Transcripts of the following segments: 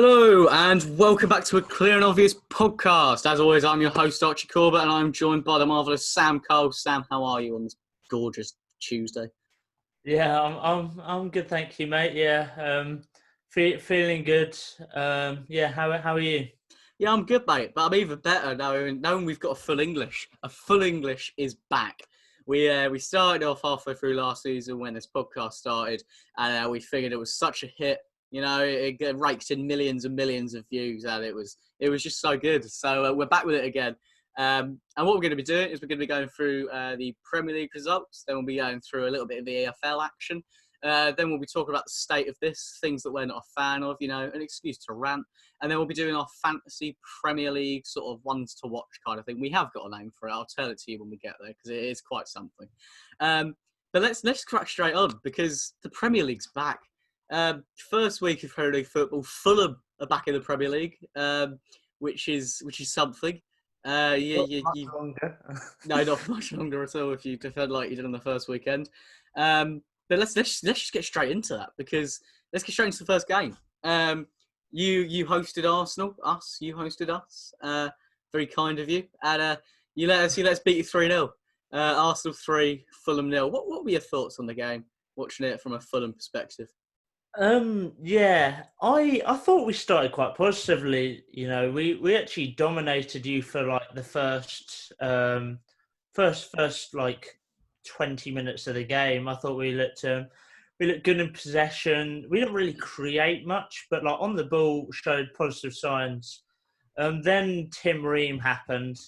Hello and welcome back to a Clear and Obvious podcast. As always, I'm your host Archie Corbett and I'm joined by the marvellous Sam Cole. Sam, how are you on this gorgeous Tuesday? Yeah, I'm good, thank you, mate. Yeah, feeling good. Yeah, how are you? Yeah, I'm good, mate, but I'm even better knowing we've got a full English. A full English is back. We started off halfway through last season when this podcast started, and we figured it was such a hit. You know, it raked in millions and millions of views, and it was just so good. So we're back with it again. And what we're going to be doing is we're going to be going through the Premier League results. Then we'll be going through a little bit of the EFL action. Then we'll be talking about the state of this, things that we're not a fan of, you know, an excuse to rant. And then we'll be doing our fantasy Premier League sort of ones to watch kind of thing. We have got a name for it. I'll tell it to you when we get there because it is quite something. But let's crack straight on because the Premier League's back. First week of Premier League football, Fulham are back in the Premier League, which is something. Longer. No, not much longer at all if you defend like you did on the first weekend. But let's just get straight into that because let's get straight into the first game. You hosted Arsenal, you hosted us. Very kind of you, and you let us beat you 3-0. Arsenal 3, Fulham 0. What were your thoughts on the game? Watching it from a Fulham perspective. Yeah, I thought we started quite positively. You know, we actually dominated you for like the first like 20 minutes of the game. I thought we looked good in possession. We didn't really create much, but like on the ball showed positive signs. Then Tim Ream happened.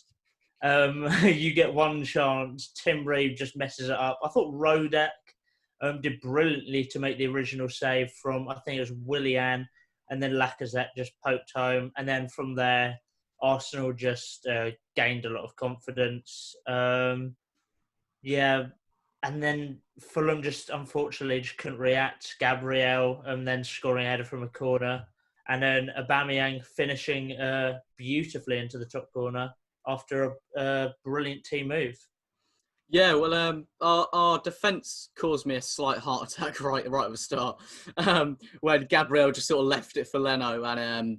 You get one chance. Tim Ream just messes it up. I thought Rodek did brilliantly to make the original save from, I think it was Willian, and then Lacazette just poked home. And then from there, Arsenal just gained a lot of confidence. Yeah, and then Fulham just unfortunately just couldn't react. Gabriel and then scoring a header from a corner. And then Aubameyang finishing beautifully into the top corner after a brilliant team move. Yeah, well, our defence caused me a slight heart attack right at the start when Gabriel just sort of left it for Leno and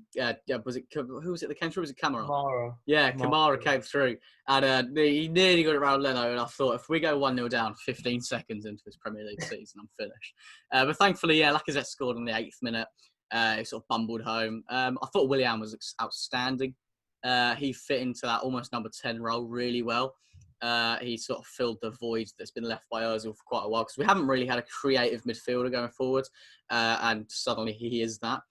was it who was it that came through? Was it Kamara? Kamara. Yeah, Kamara came through and he nearly got it around Leno, and I thought if we go 1-0 down 15 seconds into this Premier League season, I'm finished. But thankfully, yeah, Lacazette scored in the 8th minute. He sort of bumbled home. I thought Willian was outstanding. He fit into that almost number 10 role really well. He sort of filled the void that's been left by Ozil for quite a while because we haven't really had a creative midfielder going forward, and suddenly he is that.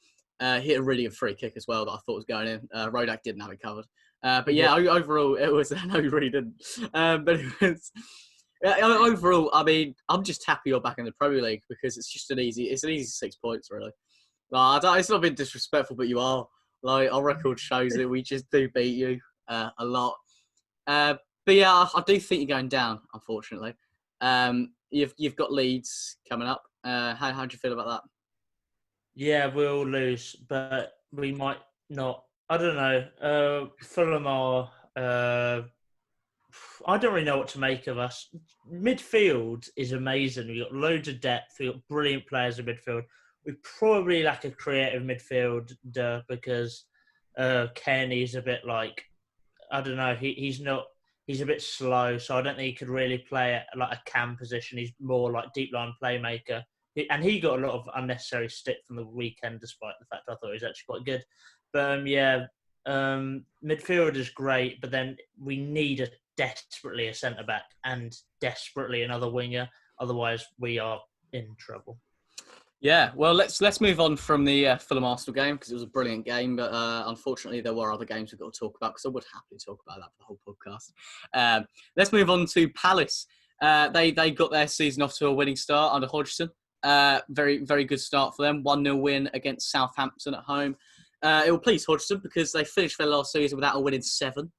Hit a really good free kick as well that I thought was going in. Rodek didn't have it covered. But yeah, overall, it was... No, he really didn't. But it was... overall, I mean, I'm just happy you're back in the Premier League because it's just an easy 6 points, really. Like, it's not been disrespectful, but you are. Like, our record shows that we just do beat you a lot. But yeah, I do think you're going down, unfortunately. You've got Leeds coming up. How do you feel about that? Yeah, we'll lose, but we might not. I don't know. Fulham are... I don't really know what to make of us. Midfield is amazing. We've got loads of depth. We've got brilliant players in midfield. We probably lack a creative midfielder because Kenny's a bit like... I don't know. He's not... He's a bit slow, so I don't think he could really play at like a cam position. He's more like deep line playmaker. And he got a lot of unnecessary stick from the weekend, despite the fact I thought he was actually quite good. But midfield is great, but then we need desperately a centre-back and desperately another winger. Otherwise, we are in trouble. Yeah, well, let's move on from the Fulham Arsenal game because it was a brilliant game, but unfortunately there were other games we've got to talk about because I would happily talk about that for the whole podcast. Let's move on to Palace. They got their season off to a winning start under Hodgson. Very, very good start for them. 1-0 win against Southampton at home. It will please Hodgson because they finished their last season without a win in 7,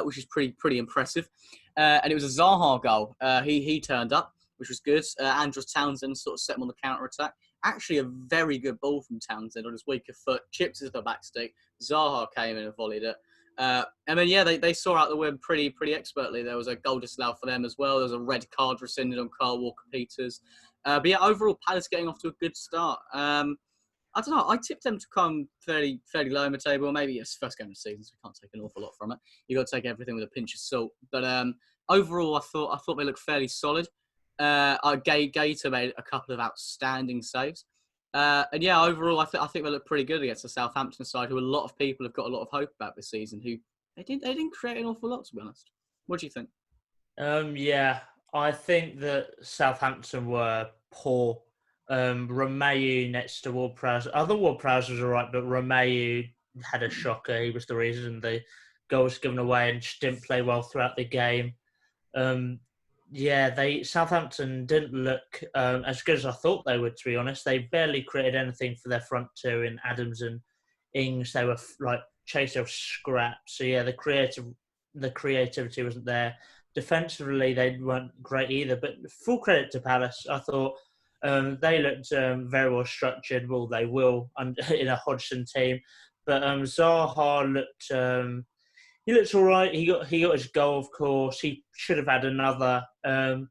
which is pretty impressive. And it was a Zaha goal. He turned up, which was good. Andros Townsend sort of set him on the counter-attack. Actually, a very good ball from Townsend on his weaker foot. Chipped it to the back stick. Zaha came in and volleyed it. And then, yeah, they saw out the win pretty expertly. There was a goal disallowed for them as well. There was a red card rescinded on Carl Walker-Peters. But yeah, overall, Palace getting off to a good start. I don't know. I tipped them to come fairly low in the table. Maybe it's the first game of the season, so we can't take an awful lot from it. You got to take everything with a pinch of salt. But overall, I thought they looked fairly solid. Gator made a couple of outstanding saves. And yeah, overall, I think they look pretty good against the Southampton side, who a lot of people have got a lot of hope about this season. Who they didn't create an awful lot, to be honest. What do you think? Yeah, I think that Southampton were poor. Romeu next to Ward-Prowse. I thought Ward-Prowse was all right, but Romeu had a shocker. He was the reason the goal was given away and just didn't play well throughout the game. Southampton didn't look as good as I thought they would, to be honest. They barely created anything for their front two in Adams and Ings. They were chasing scraps. So yeah, the creativity wasn't there. Defensively, they weren't great either. But full credit to Palace. I thought they looked very well structured. Well, they will in a Hodgson team. But Zaha looked. He looks all right. He got his goal, of course. He should have had another. I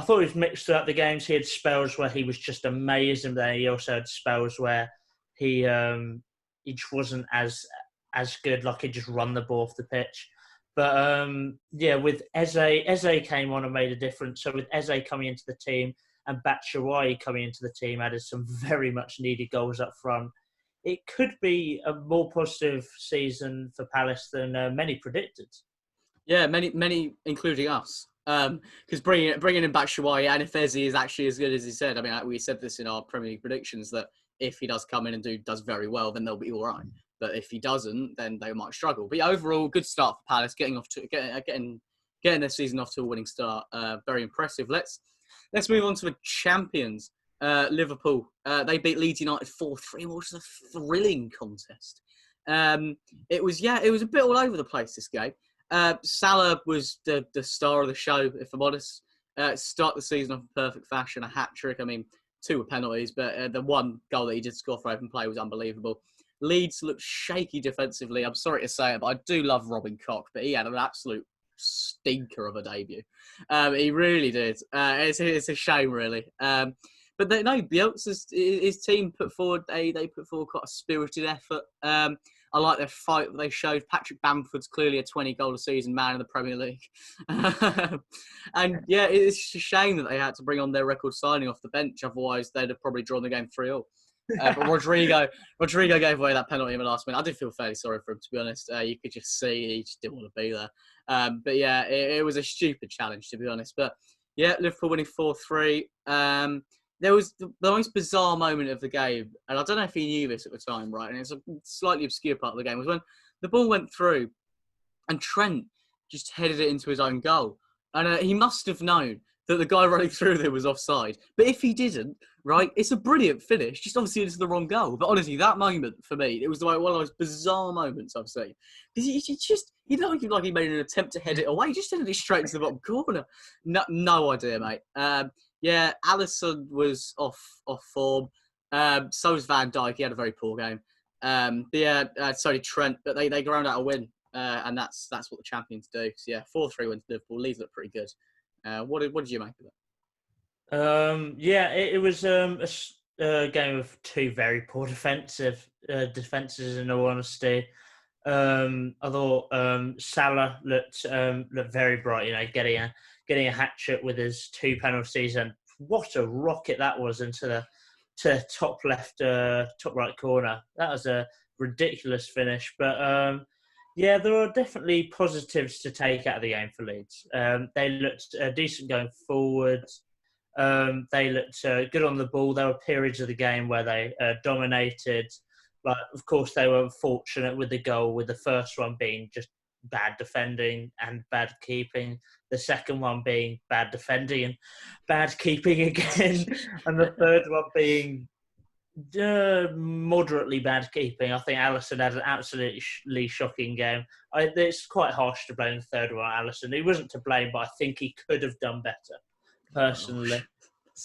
thought he was mixed throughout the games. He had spells where he was just amazing. Then he also had spells where he just wasn't as good. Like he just run the ball off the pitch. But with Eze came on and made a difference. So with Eze coming into the team and Batshuayi coming into the team, added some very much needed goals up front. It could be a more positive season for Palace than many predicted. Yeah, many, including us. Because bringing in Batshuayi, and if Eze is actually as good as he said, I mean, we said this in our Premier League predictions that if he does come in and does very well, then they'll be all right. But if he doesn't, then they might struggle. But yeah, overall, good start for Palace, getting their season off to a winning start. Very impressive. Let's move on to the champions. Liverpool, they beat Leeds United 4-3, which was a thrilling contest. It was a bit all over the place, this game. Salah was the star of the show, if I'm honest. Start the season off in perfect fashion, a hat-trick. I mean, 2 were penalties, but the one goal that he did score for open play was unbelievable. Leeds looked shaky defensively. I'm sorry to say it, but I do love Robin Koch, but he had an absolute stinker of a debut. He really did. It's a shame, really. But Bielsa's his team put forward quite a spirited effort. I like their fight that they showed. Patrick Bamford's clearly a 20-goal a season man in the Premier League. And yeah, it's a shame that they had to bring on their record signing off the bench. Otherwise, they'd have probably drawn the game 3-3. But Rodrigo gave away that penalty in the last minute. I did feel fairly sorry for him, to be honest. You could just see he just didn't want to be there. But yeah, it was a stupid challenge, to be honest. But yeah, Liverpool winning 4-3. There was the most bizarre moment of the game, and I don't know if he knew this at the time, right? And it's a slightly obscure part of the game, was when the ball went through and Trent just headed it into his own goal. And he must have known that the guy running through there was offside. But if he didn't, right, it's a brilliant finish. Just obviously into the wrong goal. But honestly, that moment for me, it was one of the most bizarre moments I've seen. Because he didn't look like he made an attempt to head it away. He just headed it straight to the bottom corner. No idea, mate. Yeah, Alisson was off form. So was Van Dijk. He had a very poor game. So did Trent. But they ground out a win. And that's what the champions do. So yeah, 4-3 wins Liverpool. Leeds look pretty good. What did you make of it? It was a game of 2 very poor defenses. In all honesty, I thought Salah looked very bright. Getting a hat trick with his 2 penalties, and what a rocket that was into the top left, top right corner. That was a ridiculous finish, but. Yeah, there are definitely positives to take out of the game for Leeds. They looked decent going forward. They looked good on the ball. There were periods of the game where they dominated. Like, of course, they were fortunate with the goal, with the first one being just bad defending and bad keeping. The second one being bad defending and bad keeping again. And the third one being moderately bad keeping. I think Alisson had an absolutely shocking game. It's quite harsh to blame the third one on Alisson. He wasn't to blame, but I think he could have done better, personally.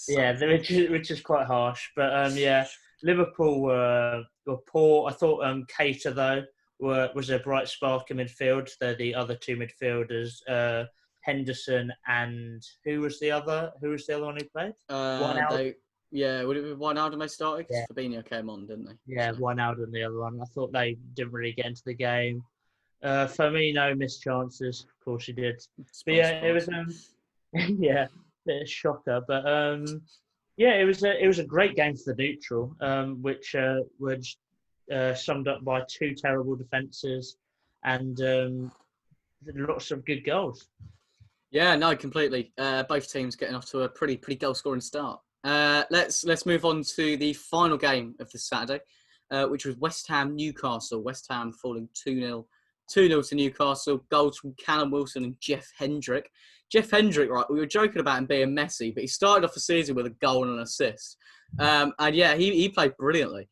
Which is quite harsh. But Liverpool were poor. I thought Keita, though, was a bright spark in midfield. They're the other 2 midfielders, Henderson and who was the other one who played? Yeah, would it be Wijnaldum they started? Yeah. Because Fabinho came on, didn't they? Yeah, So. Wijnaldum the other one. I thought they didn't really get into the game. Firmino missed chances. Of course he did. But Surprise, yeah, it was surprise. yeah, bit of shocker. But yeah, it was a great game for the neutral, which was summed up by 2 terrible defences and lots of good goals. Yeah, no, completely. Both teams getting off to a pretty goal scoring start. Let's move on to the final game of the Saturday, which was West Ham Newcastle. West Ham falling 2-0 to Newcastle. Goals from Callum Wilson and Jeff Hendrick. Jeff Hendrick, right? We were joking about him being messy, but he started off the season with a goal and an assist. And yeah, he played brilliantly.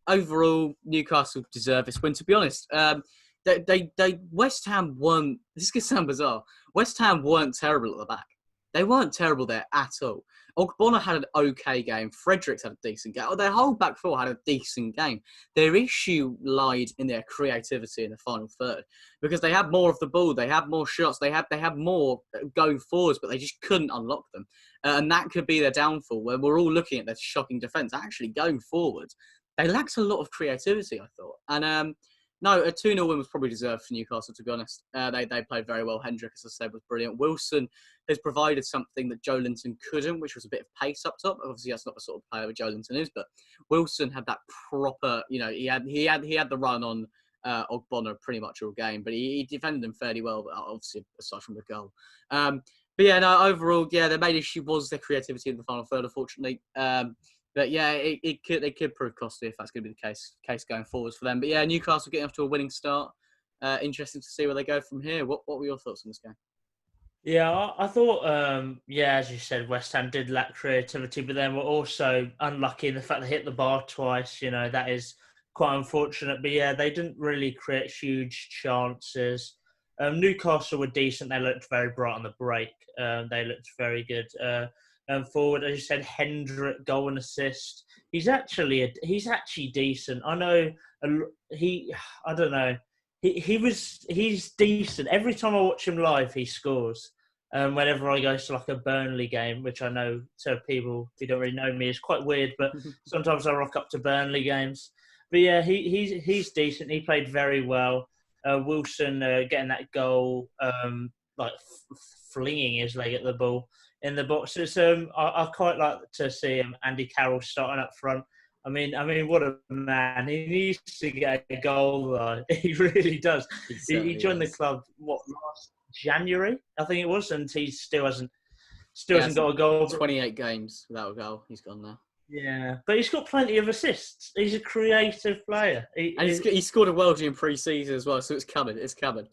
Overall, Newcastle deserve this win. To be honest, they West Ham weren't. This could sound bizarre. West Ham weren't terrible at the back. They weren't terrible there at all. Ogbonna had an okay game. Fredericks had a decent game. Their whole back four had a decent game. Their issue lied in their creativity in the final third because they had more of the ball. They had more shots. They had more going forwards, but they just couldn't unlock them. And that could be their downfall, where we're all looking at their shocking defence. Actually, going forward, they lacked a lot of creativity, I thought. And no, a 2-0 win was probably deserved for Newcastle, to be honest. They played very well. Hendrick, as I said, was brilliant. Wilson has provided something that Joe Linton couldn't, which was a bit of pace up top. Obviously, that's not the sort of player that Joe Linton is, but Wilson had that proper, he had the run on Ogbonna pretty much all game, but he defended him fairly well, obviously, aside from the goal. But yeah, no, overall, yeah, their main issue was their creativity in the final third, unfortunately. But yeah, it could prove costly if that's going to be the case going forwards for them. But yeah, Newcastle getting off to a winning start. Interesting to see where they go from here. What were your thoughts on this game? Yeah, I thought, as you said, West Ham did lack creativity, but then were also unlucky in the fact they hit the bar twice. That is quite unfortunate. But yeah, they didn't really create huge chances. Newcastle were decent. They looked very bright on the break. They looked very good. Forward, as you said, Hendrick goal and assist. He's actually decent. I know I don't know. He's decent. Every time I watch him live, he scores. Whenever I go to like a Burnley game, which I know to people who don't really know me is quite weird, but sometimes I rock up to Burnley games. But yeah, he's decent. He played very well. Wilson getting that goal, flinging his leg at the ball in the box. It's, I quite like to see Andy Carroll starting up front. I mean, what a man! He needs to get a goal, though. He really does. He joined the club last January, I think it was, and he still hasn't got a goal. 28 games without a goal. He's gone now. Yeah, but he's got plenty of assists. He's a creative player. He scored a world in pre-season as well, so it's coming. It's coming.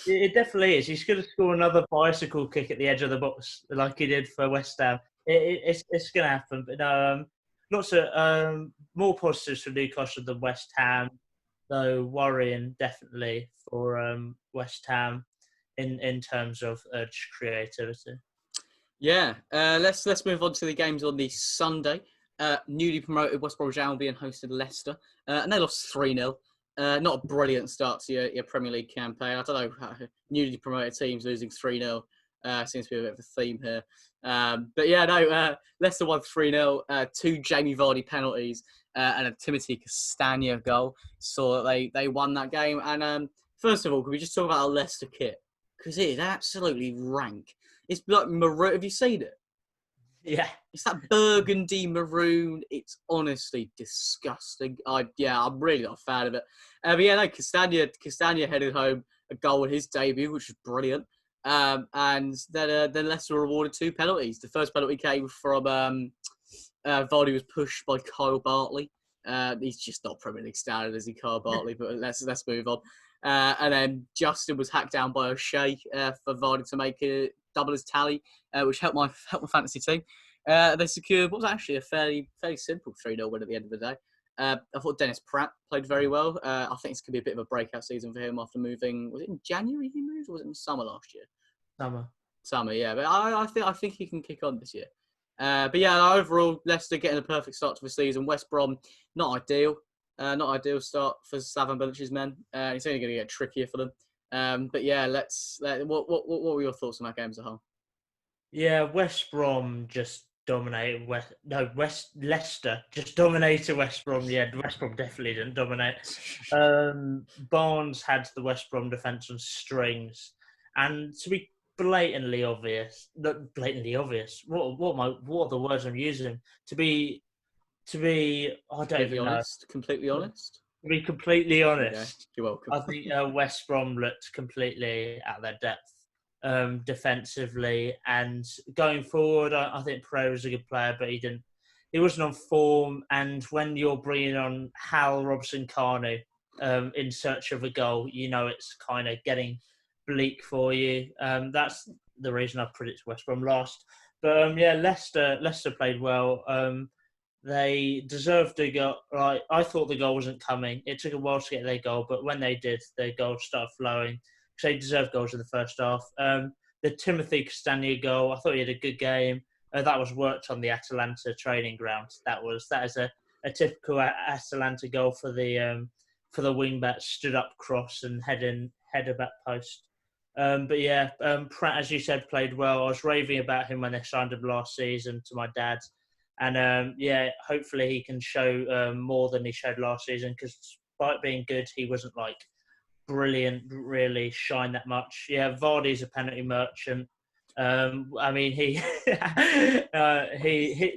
It definitely is. He's going to score another bicycle kick at the edge of the box like he did for West Ham. It's going to happen. But no, lots of more positives for Newcastle than West Ham, though worrying definitely for West Ham in terms of creativity. Yeah, let's move on to the games on the Sunday. Newly promoted West Bromwich Albion hosted Leicester, and they lost 3-0. Not a brilliant start to your Premier League campaign. I don't know how newly promoted teams losing 3-0 seems to be a bit of a theme here. But yeah, no, Leicester won 3-0, 2 Jamie Vardy penalties and a Timothy Castagna goal. So they won that game. And first of all, can we just talk about our Leicester kit? Because it is absolutely rank. It's like maroon. Have you seen it? Yeah. It's that burgundy maroon. It's honestly disgusting. I'm really not a fan of it. But yeah, no, Castagna headed home a goal in his debut, which was brilliant. And then Leicester were awarded 2 penalties. The first penalty came from Vardy was pushed by Kyle Bartley. He's just not Premier League standard, is he, Kyle Bartley? But let's move on. And then Justin was hacked down by O'Shea for Vardy to make a double his tally, which helped my fantasy team. They secured what was actually a fairly simple 3-0 win at the end of the day. I thought Dennis Pratt played very well. I think this could be a bit of a breakout season for him after moving. Was it in January he moved, or was it in summer last year? Summer, yeah. But I think he can kick on this year. But yeah, overall, Leicester getting a perfect start to the season. West Brom, not ideal. Not ideal start for Slaven Bilic's men. It's only going to get trickier for them. But yeah, what were your thoughts on that game as a whole? Yeah, West Brom just dominated Leicester just dominated West Brom. Yeah, West Brom definitely didn't dominate. Barnes had the West Brom defence on strings, and to be blatantly obvious, not blatantly obvious. What are the words I'm using? To be I don't even know. Completely honest. To be completely honest, Okay. You're welcome. I think West Brom looked completely out of their depth defensively, and going forward, I think Pereira was a good player, but he wasn't on form. And when you're bringing on Hal Robson-Kanu in search of a goal, it's kind of getting bleak for you. That's the reason I predicted West Brom last. But Leicester played well. They deserved a goal. Right, I thought the goal wasn't coming. It took a while to get their goal, but when they did, their goals started flowing. So they deserved goals in the first half. The Timothy Castagna goal, I thought he had a good game. That was worked on the Atalanta training ground. That is a typical Atalanta goal for the wing back, stood up cross and header back post. Pratt, as you said, played well. I was raving about him when they signed him last season to my dad. And hopefully he can show more than he showed last season, because despite being good, he wasn't like brilliant, really shine that much. Yeah, Vardy's a penalty merchant. He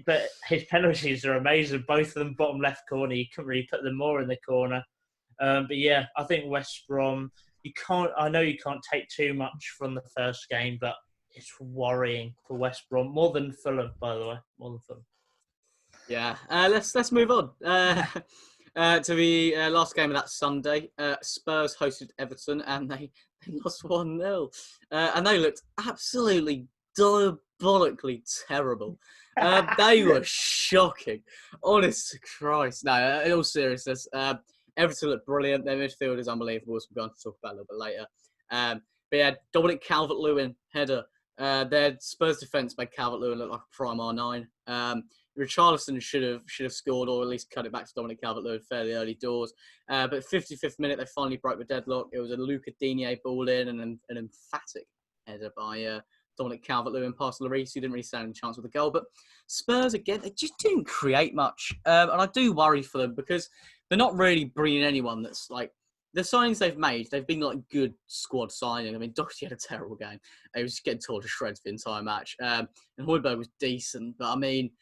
but his penalties are amazing. Both of them bottom left corner. You couldn't really put them more in the corner. I think West Brom. I know you can't take too much from the first game, but it's worrying for West Brom, more than Fulham, by the way, more than Fulham. Yeah, let's move on to the last game of that Sunday. Spurs hosted Everton, and they lost 1-0, and they looked absolutely diabolically terrible. They were shocking, honest to Christ. No, in all seriousness, Everton looked brilliant. Their midfield is unbelievable, as we're going to talk about a little bit later. Dominic Calvert-Lewin header. Their Spurs defence made Calvert-Lewin look like a prime R9. Richarlison should have scored, or at least cut it back to Dominic Calvert-Lewin fairly early doors. But 55th minute, they finally broke the deadlock. It was a Luca Digne ball in, and an emphatic header by Dominic Calvert-Lewin past Lloris, who didn't really stand a chance with the goal. But Spurs, again, they just didn't create much. And I do worry for them, because they're not really bringing anyone that's like... The signings they've made, they've been like good squad signing. I mean, Doherty had a terrible game. He was just getting torn to shreds the entire match. And Højbjerg was decent. But I mean,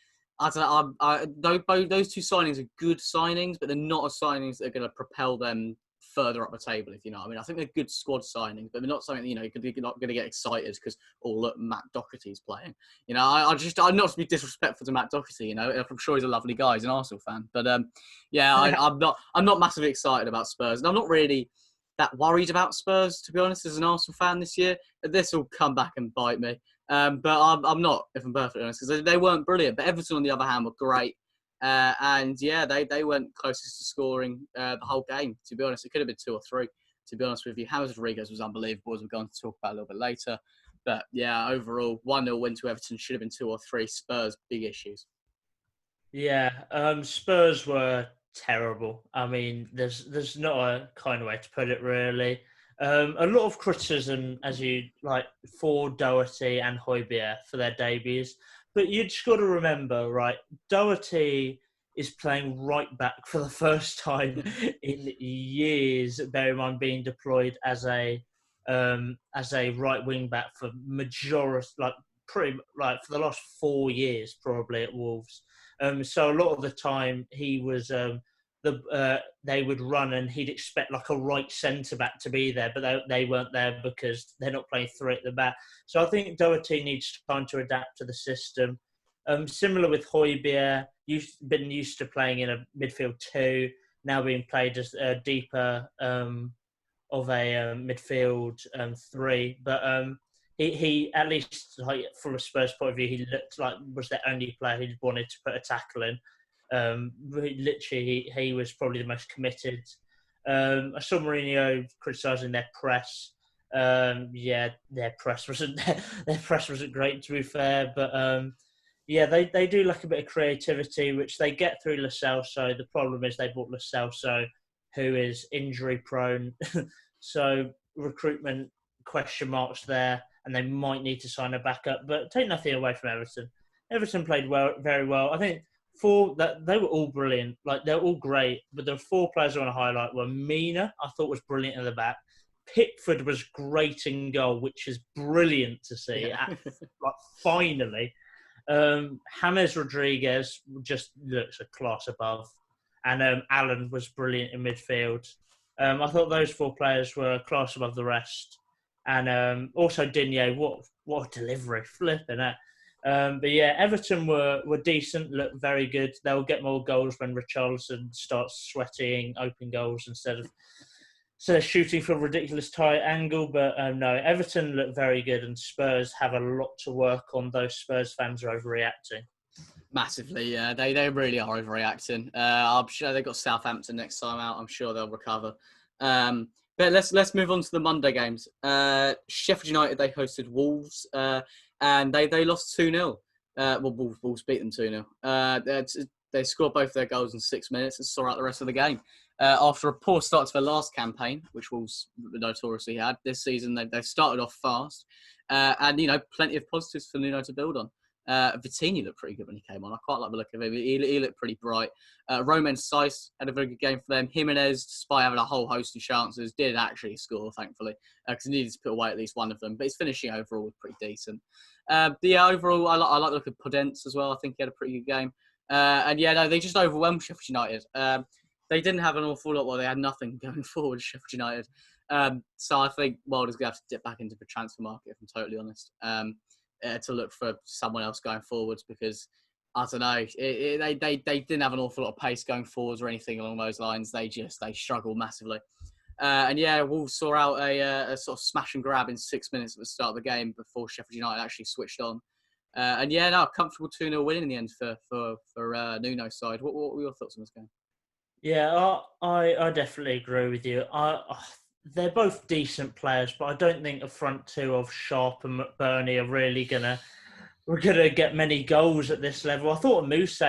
I don't know. Those two signings are good signings, but they're not signings that are going to propel them further up the table, if you know what I mean. I think they're good squad signings, but they're not something that, you're not going to get excited because, oh, look, Matt Doherty's playing. I'm not to be disrespectful to Matt Doherty, I'm sure he's a lovely guy. He's an Arsenal fan. But, I'm not massively excited about Spurs. And I'm not really that worried about Spurs, to be honest, as an Arsenal fan this year. This will come back and bite me. But I'm not, if I'm perfectly honest, because they weren't brilliant. But Everton, on the other hand, were great. They went closest to scoring the whole game, to be honest. It could have been 2 or 3, to be honest with you. James Rodriguez was unbelievable, as we're going to talk about a little bit later. But, overall, 1-0 win to Everton should have been 2 or 3. Spurs, big issues. Yeah, Spurs were terrible. I mean, there's not a kind of way to put it, really. A lot of criticism, for Doherty and Højbjerg for their debuts. But you just got to remember, right, Doherty is playing right back for the first time in years, bear in mind being deployed as a right wing back for for the last 4 years, probably at Wolves. So a lot of the time he was... they would run and he'd expect like a right centre-back to be there, but they weren't there because they're not playing 3 at the back. So I think Doherty needs time to adapt to the system. Similar with Højbjerg, you've been used to playing in a midfield 2, now being played as a deeper of a midfield 3. But he at least, from a Spurs point of view, he looked like was the only player who wanted to put a tackle in. Literally, he was probably the most committed. I saw Mourinho criticising their press. Their press wasn't great, to be fair. But they do lack a bit of creativity, which they get through Lo Celso. The problem is they bought Lo Celso, who is injury prone. So recruitment question marks there, and they might need to sign a backup. But take nothing away from Everton. Everton played very well. I think they were all brilliant. Like, they're all great, but the 4 players I want to highlight were Mina, I thought was brilliant in the back. Pickford was great in goal, which is brilliant to see. Yeah. Finally. James Rodriguez just looks a class above. And Allen was brilliant in midfield. I thought those 4 players were a class above the rest. And also Digne, what a delivery, flipping it. But yeah, Everton were decent, looked very good. They'll get more goals when Richarlison starts sweating open goals instead of shooting from a ridiculous tight angle. But no, Everton look very good, and Spurs have a lot to work on. Those Spurs fans are overreacting. Massively, yeah. They really are overreacting. I'm sure they've got Southampton next time out. I'm sure they'll recover. But let's move on to the Monday games. Sheffield United, they hosted Wolves, and they lost 2-0. Wolves beat them 2-0. They scored both their goals in 6 minutes and saw out the rest of the game. After a poor start to their last campaign, which Wolves notoriously had, this season they've started off fast. And, plenty of positives for Nuno to build on. Vitinha looked pretty good when he came on. I quite like the look of him. He looked pretty bright. Romain Saiss had a very good game for them. Jimenez, despite having a whole host of chances, did actually score, thankfully, because he needed to put away at least one of them. But his finishing overall was pretty decent. Overall, I like the look of Podence as well. I think he had a pretty good game. They just overwhelmed Sheffield United. They didn't have an awful lot. Well, they had nothing going forward, Sheffield United. So I think Wilder's going to have to dip back into the transfer market, if I'm totally honest. To look for someone else going forwards, because I don't know, they didn't have an awful lot of pace going forwards or anything along those lines. They struggled massively. Wolves saw out a sort of smash and grab in 6 minutes at the start of the game before Sheffield United actually switched on. Comfortable 2-0 win in the end for Nuno's side. What were your thoughts on this game? Yeah, I definitely agree with you. They're both decent players, but I don't think the front 2 of Sharp and McBurney are really we're gonna get many goals at this level. I thought Mousse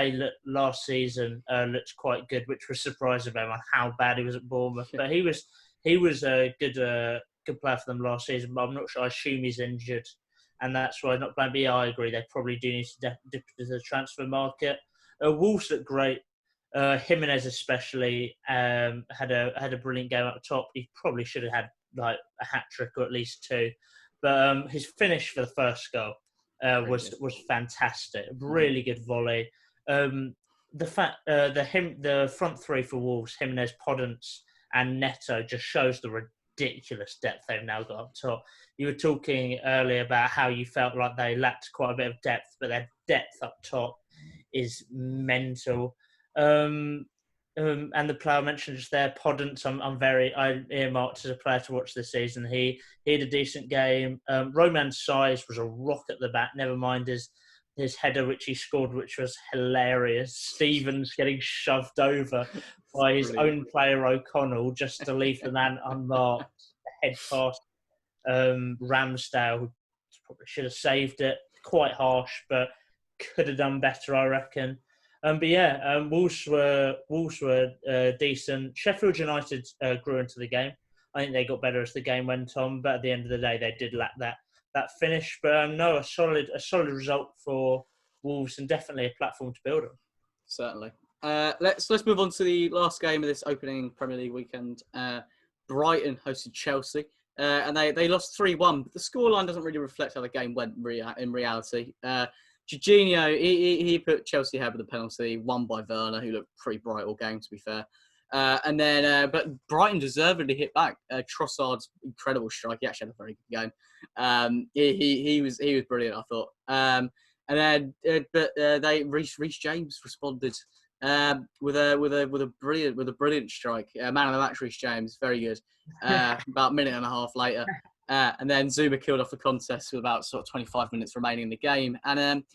last season looked quite good, which was surprising about how bad he was at Bournemouth. But he was a good player for them last season. But I'm not sure. I assume he's injured, and that's why not playing. But yeah, I agree. They probably do need to dip into the transfer market. Wolves look great. Jimenez especially had a brilliant game at the top. He probably should have had like a hat trick or at least 2, but his finish for the first goal was fantastic. Really good volley. The front 3 for Wolves, Jimenez, Podence, and Neto, just shows the ridiculous depth they've now got up top. You were talking earlier about how you felt like they lacked quite a bit of depth, but their depth up top is mental. And the player I mentioned just there, Podence, I earmarked as a player to watch this season. He had a decent game. Romain Saiss was a rock at the back. Never mind his header, which he scored, which was hilarious. Stevens getting shoved over by his own player O'Connell just to leave the man unmarked. Head pass. Ramsdale, who probably should have saved it. Quite harsh, but could have done better, I reckon. Wolves were decent. Sheffield United grew into the game. I think they got better as the game went on, but at the end of the day, they did lack that finish. But a solid result for Wolves, and definitely a platform to build on. Certainly. Let's move on to the last game of this opening Premier League weekend. Brighton hosted Chelsea, and they lost 3-1. But the scoreline doesn't really reflect how the game went in reality. Jorginho, he put Chelsea ahead with a penalty, won by Werner, who looked pretty bright all game, to be fair. But Brighton deservedly hit back. Trossard's incredible strike. He actually had a very good game. He was brilliant, I thought. Reece James responded with a brilliant strike. Man of the match, Reece James, very good. About a minute and a half later. And then Zuma killed off the contest with about sort of 25 minutes remaining in the game. And,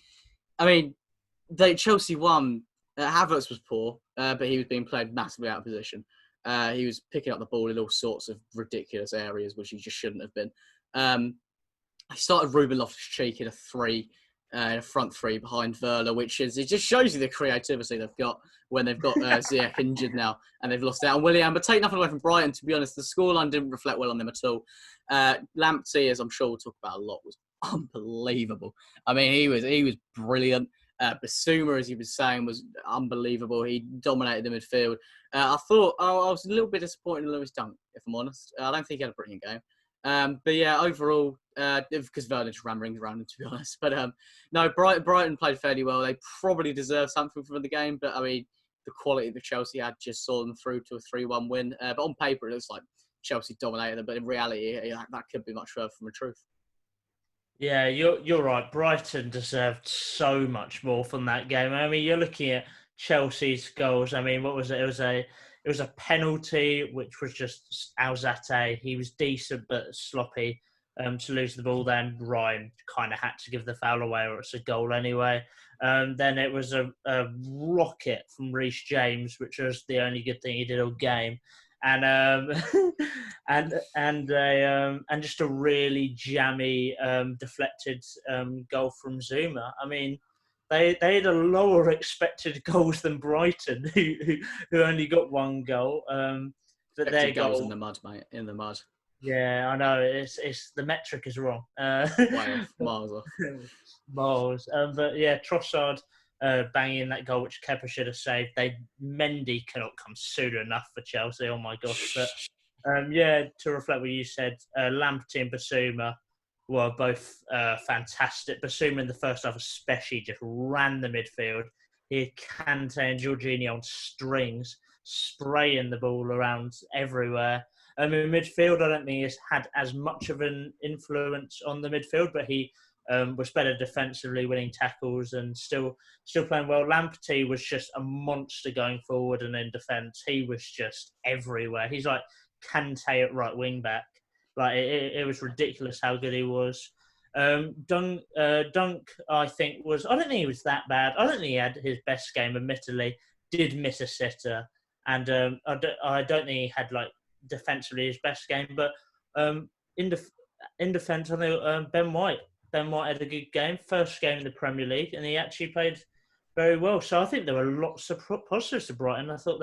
Chelsea won. Havertz was poor, but he was being played massively out of position. He was picking up the ball in all sorts of ridiculous areas, which he just shouldn't have been. I started Ruben Loftus-Cheek in a front 3 behind Werner, it just shows you the creativity they've got when they've got Ziyech injured now and they've lost out on Willian. But take nothing away from Brighton, to be honest, the scoreline didn't reflect well on them at all. Lamptey, as I'm sure we'll talk about a lot, was unbelievable. I mean, he was brilliant. Basuma, as he was saying, was unbelievable. He dominated the midfield. I thought I was a little bit disappointed in Lewis Dunk, if I'm honest. I don't think he had a brilliant game. But yeah, overall, because Werner just ran rings around him, to be honest. But no, Brighton played fairly well. They probably deserved something from the game. But I mean, the quality that Chelsea had just saw them through to a 3-1 win. But on paper, it looks like Chelsea dominated them. But in reality, that could be much further from the truth. Yeah, you're right. Brighton deserved so much more from that game. I mean, you're looking at Chelsea's goals. I mean, what was it? It was a penalty, which was just Alzate. He was decent but sloppy to lose the ball. Then Ryan kind of had to give the foul away, or it's a goal anyway. Then it was a rocket from Reece James, which was the only good thing he did all game. And and just a really jammy deflected goal from Zuma. I mean, they had a lower expected goals than Brighton, who only got one goal. But their goals goal in the mud, mate, in the mud. Yeah, I know. It's the metric is wrong. Way off, miles off. Miles. But yeah, Trossard banging that goal, which Kepa should have saved. Mendy cannot come soon enough for Chelsea. Oh my gosh! But yeah, to reflect what you said, Lamptey and Basuma were both fantastic. Basuma in the first half especially just ran the midfield. He had Kante and Jorginho on strings, spraying the ball around everywhere. In midfield, I don't think he's had as much of an influence on the midfield, but he was better defensively, winning tackles and still playing well. Lamptey was just a monster going forward and in defence. He was just everywhere. He's like Kante at right wing back. Like it was ridiculous how good he was. Dunk, I think I don't think he was that bad. I don't think he had his best game. Admittedly, did miss a sitter, and I don't think he had like defensively his best game. But in defence, I think Ben White had a good game, first game in the Premier League, and he actually played very well. So I think there were lots of positives to Brighton. I thought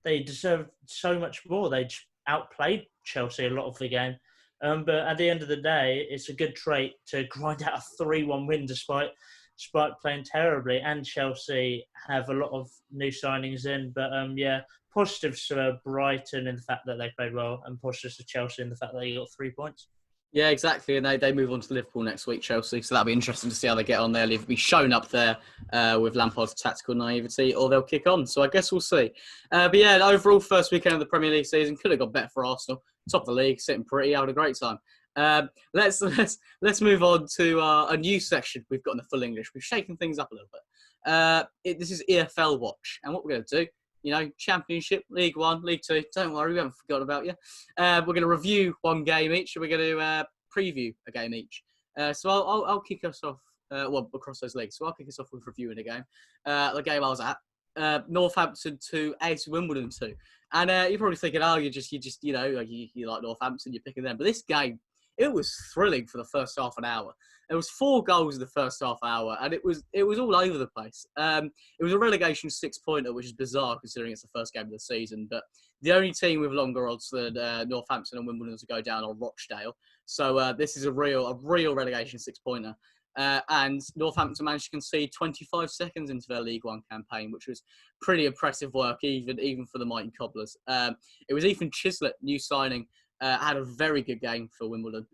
they deserved so much more. They outplayed Chelsea a lot of the game. But at the end of the day, it's a good trait to grind out a 3-1 win despite playing terribly. And Chelsea have a lot of new signings in. But yeah, positives to Brighton in the fact that they played well, and positives to Chelsea in the fact that they got 3 points. Yeah, exactly. And they move on to Liverpool next week, Chelsea. So that'll be interesting to see how they get on there. They'll be shown up there with Lampard's tactical naivety, or they'll kick on. So I guess we'll see. But yeah, overall, first weekend of the Premier League season could have got better for Arsenal. Top of the league, sitting pretty, having a great time. Let's move on to a new section we've got in the full English. We've shaken things up a little bit. This is EFL Watch. And what we're going to do, Championship, League One, League Two. Don't worry, we haven't forgotten about you. We're going to review one game each, and we're going to preview a game each. So I'll kick us off, across those leagues. So I'll kick us off with reviewing a game. The game I was at, Northampton 2, AFC Wimbledon 2. And you're probably thinking, you like Northampton, you're picking them. But this game, it was thrilling for the first half an hour. There was 4 goals in the first half hour, and it was all over the place. It was a relegation 6-pointer, which is bizarre considering it's the first game of the season. But the only team with longer odds than Northampton and Wimbledon to go down are Rochdale. So this is a real relegation 6-pointer. And Northampton managed to concede 25 seconds into their League One campaign, which was pretty impressive work, even for the mighty Cobblers. It was Ethan Chislett, new signing, had a very good game for Wimbledon,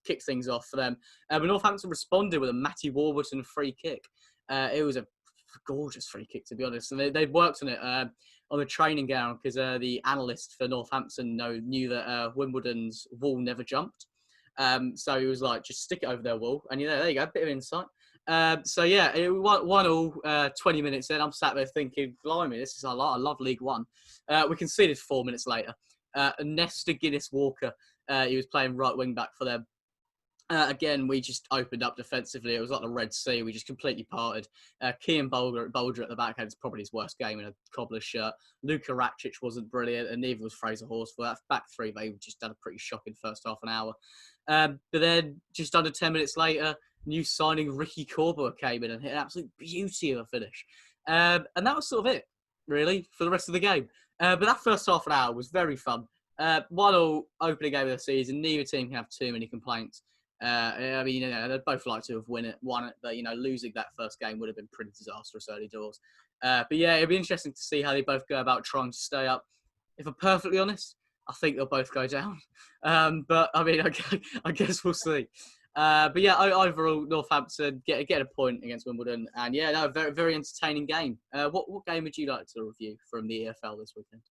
kicked things off for them. But Northampton responded with a Matty Warburton free kick. It was a gorgeous free kick, to be honest. And they'd worked on it on the training ground because the analyst for Northampton knew that Wimbledon's wall never jumped. So he was like, just stick it over their wall. And, there you go, a bit of insight. So, yeah, it 1-1, 20 minutes in. I'm sat there thinking, blimey, this is a lot. I love League One. We conceded 4 minutes later. Nesta Guinness-Walker, he was playing right wing-back for them. Again, we just opened up defensively. It was like the Red Sea. We just completely parted. Kean Bulger at the back had probably his worst game in a Cobbler's shirt. Luka Rakic wasn't brilliant, and neither was Fraser Horsford. That back three, they just had a pretty shocking first half an hour. But then, just under 10 minutes later, new signing Ricky Corbett came in and hit an absolute beauty of a finish. And that was sort of it, really, for the rest of the game. But that first half an hour was very fun. 1-1 opening game of the season. Neither team can have too many complaints. I mean, they'd both like to have won it, but losing that first game would have been pretty disastrous early doors. But yeah, it'd be interesting to see how they both go about trying to stay up. If I'm perfectly honest, I think they'll both go down. But I mean, I guess we'll see. But yeah, overall, Northampton get a point against Wimbledon, and yeah, no, very very entertaining game. What game would you like to review from the EFL this weekend?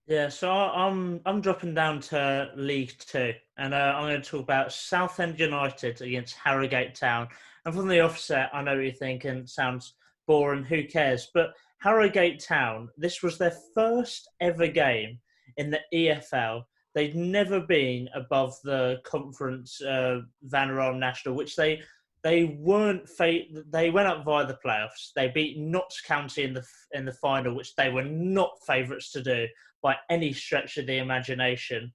Yeah, so I'm dropping down to League Two, and I'm going to talk about Southend United against Harrogate Town. And from the offset, I know what you're thinking, sounds boring, who cares? But Harrogate Town, this was their first ever game in the EFL. They'd never been above the conference Vanarama National, which they weren't. They went up via the playoffs. They beat Notts County in the final, which they were not favourites to do by any stretch of the imagination.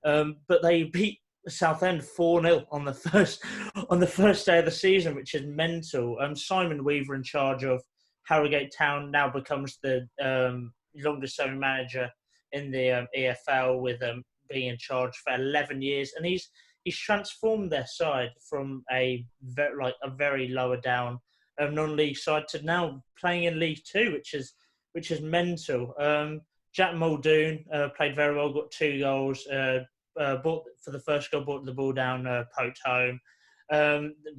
But they beat Southend 4-0 on the first day of the season, which is mental. Simon Weaver, in charge of Harrogate Town, now becomes the longest serving manager in the EFL, with being in charge for 11 years, and he's transformed their side from a very lower down non-league side to now playing in League Two, which is mental. Jack Muldoon played very well, got 2 goals. For the first goal, brought the ball down, poked home.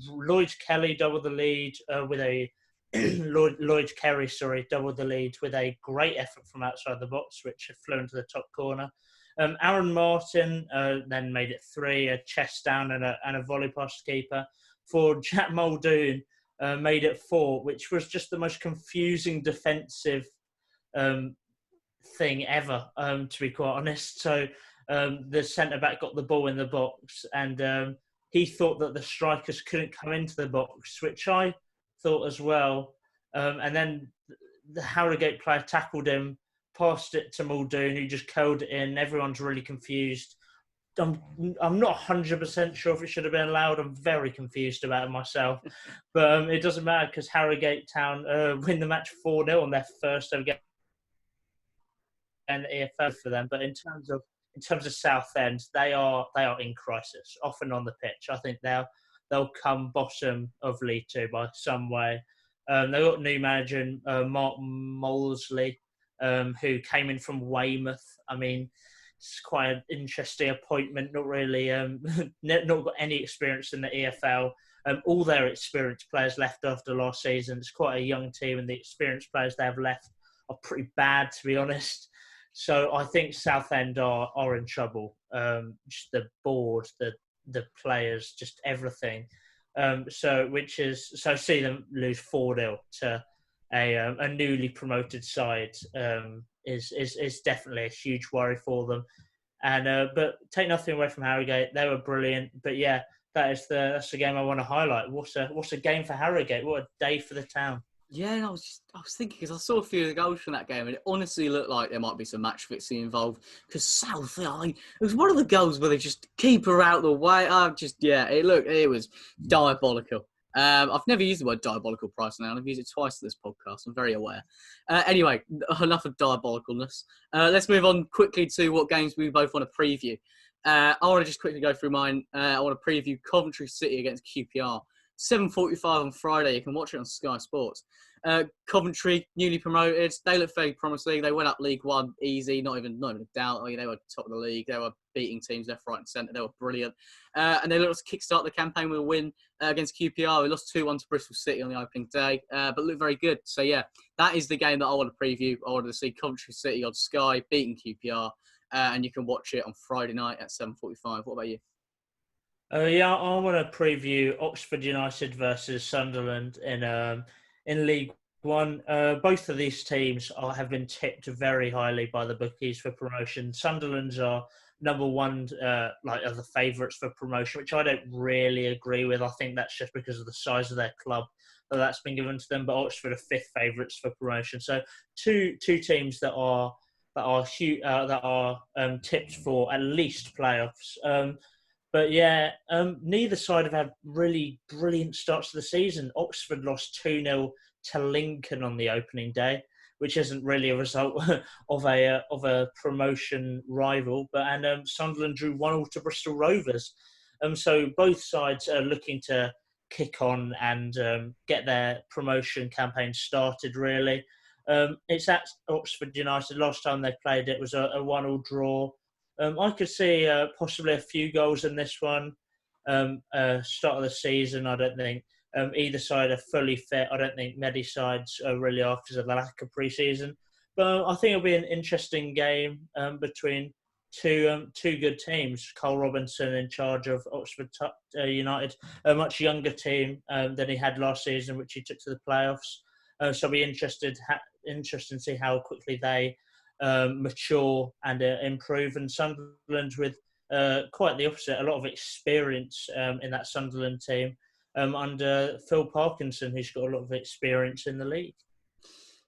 Lloyd Kelly doubled the lead with a Lloyd Kerry, doubled the lead with a great effort from outside the box, which flew into the top corner. Aaron Martin then made it 3, a chest down and a volley past the keeper. For Jack Muldoon, made it 4, which was just the most confusing defensive thing ever, to be quite honest. So the centre-back got the ball in the box, and he thought that the strikers couldn't come into the box, which I thought as well. And then the Harrogate player tackled him, passed it to Muldoon, who just curled it in. Everyone's really confused. I'm not 100% sure if it should have been allowed. I'm very confused about it myself. But it doesn't matter, because Harrogate Town win the match 4-0 on their first ever game in the EFL for them. But in terms of Southend, they are in crisis, often on the pitch. I think they'll come bottom of League Two by some way. They've got new manager Mark Molesley, who came in from Weymouth. I mean, it's quite an interesting appointment. Not really, not got any experience in the EFL. All their experienced players left after last season. It's quite a young team, and the experienced players they have left are pretty bad, to be honest. So I think Southend are in trouble. Just the board, the players, just everything. So see them lose 4-0 to a newly promoted side is definitely a huge worry for them. And but take nothing away from Harrogate, they were brilliant. But yeah, that's the game I want to highlight. What's a game for Harrogate? What a day for the town. Yeah, I was thinking, because I saw a few of the goals from that game, and it honestly looked like there might be some match fixing involved. Because South, it was one of the goals where they just keep her out the way. It was diabolical. I've never used the word diabolical price now. I've used it twice in this podcast. I'm very aware. Anyway, enough of diabolicalness. Let's move on quickly to what games we both want to preview. I want to just quickly go through mine. I want to preview Coventry City against QPR. 7:45 on Friday. You can watch it on Sky Sports. Coventry, newly promoted. They look very promising. They went up League One easy, not even a doubt. I mean, they were top of the league. They were beating teams left, right, and centre. They were brilliant. And they looked to kickstart the campaign with a win against QPR. We lost 2-1 to Bristol City on the opening day, but looked very good. So yeah, that is the game that I want to preview. I wanted to see Coventry City on Sky beating QPR, and you can watch it on Friday night at 7:45. What about you? I want to preview Oxford United versus Sunderland in League One. Both of these teams have been tipped very highly by the bookies for promotion. Sunderland's are number one, are the favourites for promotion, which I don't really agree with. I think that's just because of the size of their club that's been given to them. But Oxford are fifth favourites for promotion. So two teams that are tipped for at least playoffs. But yeah, neither side have had really brilliant starts to the season. Oxford lost 2-0 to Lincoln on the opening day, which isn't really a result of a promotion rival. And Sunderland drew 1-1 to Bristol Rovers. So both sides are looking to kick on and get their promotion campaign started, really. It's at Oxford United. Last time they played, it was a 1-1 draw. I could see possibly a few goals in this one. Start of the season, I don't think either side are fully fit. I don't think many sides really are because of the lack of pre-season. But I think it'll be an interesting game between two good teams. Cole Robinson in charge of Oxford United, a much younger team than he had last season, which he took to the playoffs. So I'll be interested to see how quickly they mature and improve. And Sunderland with quite the opposite, a lot of experience in that Sunderland team under Phil Parkinson, who's got a lot of experience in the league.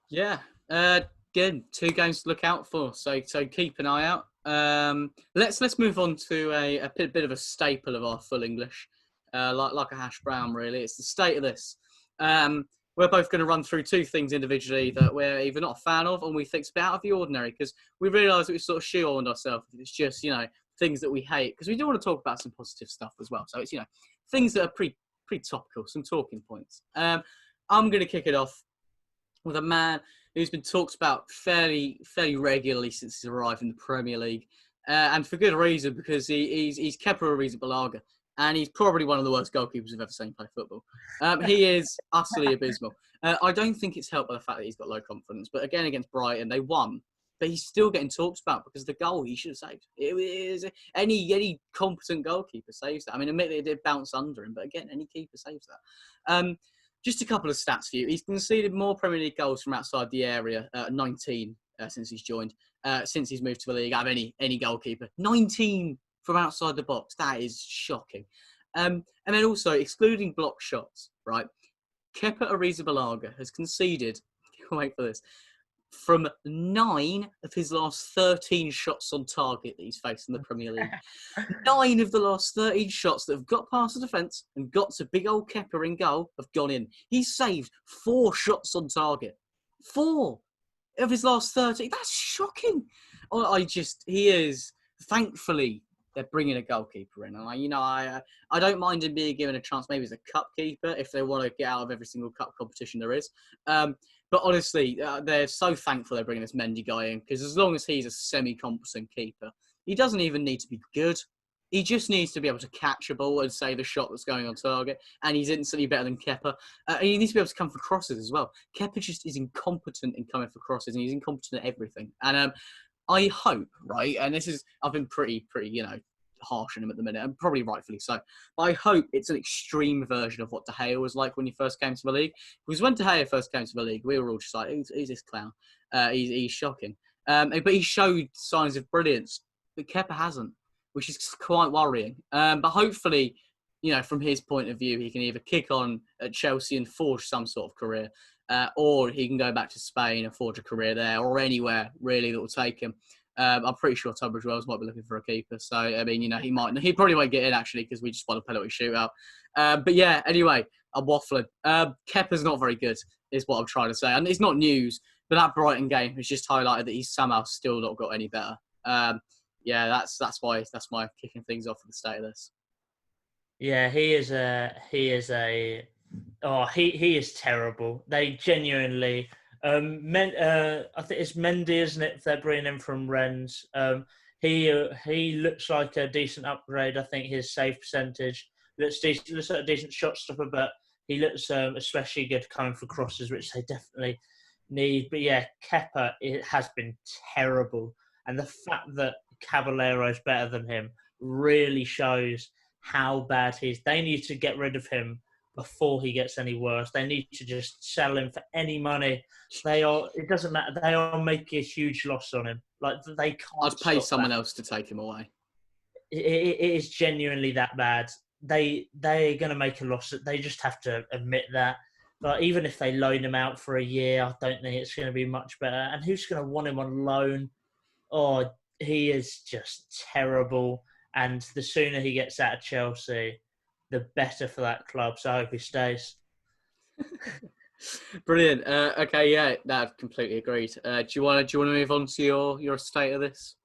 Yeah, again, 2 games to look out for, so keep an eye out. Let's move on to a bit of a staple of our full English, like a hash brown, really. It's the state of this. We're both going to run through 2 things individually that we're either not a fan of and we think's a bit out of the ordinary, because we realise that we sort of shoehorned ourselves. It's just, things that we hate, because we do want to talk about some positive stuff as well. So it's, things that are pretty topical, some talking points. I'm going to kick it off with a man who's been talked about fairly regularly since he's arrived in the Premier League, and for good reason, because he's Kepa Arrizabalaga, and he's probably one of the worst goalkeepers I've ever seen play football. He is utterly abysmal. I don't think it's helped by the fact that he's got low confidence, but again, against Brighton, they won, but he's still getting talked about because the goal he should have saved. It is any competent goalkeeper saves that. I mean, admittedly, it did bounce under him, but again, any keeper saves that. Just a couple of stats for you. He's conceded more Premier League goals from outside the area, 19 since he's joined, since he's moved to the league, out of any goalkeeper. 19 from outside the box. That is shocking. And then also, excluding block shots, right? Kepa Arrizabalaga has conceded, wait for this, from 9 of his last 13 shots on target that he's faced in the Premier League. 9 of the last 13 shots that have got past the defence and got to big old Kepa in goal have gone in. He's saved 4 shots on target. 4 of his last 13. That's shocking. He is, thankfully, they're bringing a goalkeeper in. And I don't mind him being given a chance, maybe as a cup keeper, if they want to get out of every single cup competition there is. But honestly, they're so thankful they're bringing this Mendy guy in, because as long as he's a semi-competent keeper, he doesn't even need to be good. He just needs to be able to catch a ball and save a shot that's going on target, and he's instantly better than Kepa. And he needs to be able to come for crosses as well. Kepa just is incompetent in coming for crosses, and he's incompetent at everything. And I hope, right, and I've been pretty, harsh on him at the minute, and probably rightfully so. But I hope it's an extreme version of what De Gea was like when he first came to the league. Because when De Gea first came to the league, we were all just like, who's this clown? He's shocking. But he showed signs of brilliance, but Kepa hasn't, which is quite worrying. But hopefully, from his point of view, he can either kick on at Chelsea and forge some sort of career, or he can go back to Spain and forge a career there, or anywhere really that will take him. I'm pretty sure Tunbridge Wells might be looking for a keeper. So, I mean, he probably won't get in, actually, because we just won a penalty shootout. But yeah, anyway, I'm waffling. Kepa's not very good, is what I'm trying to say. And it's not news, but that Brighton game has just highlighted that he's somehow still not got any better. Yeah, that's why kicking things off with the state of this. Yeah, he is terrible. They genuinely... I think it's Mendy, isn't it? If they're bringing him from Rennes, he looks like a decent upgrade. I think his save percentage looks like a decent shot stopper, but he looks especially good coming for crosses, which they definitely need. But yeah, Kepa, it has been terrible, and the fact that Caballero is better than him really shows how bad he is. They need to get rid of him before he gets any worse. They need to just sell him for any money. It doesn't matter. They are making a huge loss on him. Like, they can't. I'd pay someone else to take him away. It is genuinely that bad. They're going to make a loss. They just have to admit that. But even if they loan him out for a year, I don't think it's going to be much better. And who's going to want him on loan? Oh, he is just terrible. And the sooner he gets out of Chelsea, the better for that club. So I hope he stays. Brilliant. Okay, yeah, that completely agreed. Do you want to move on to your state of this?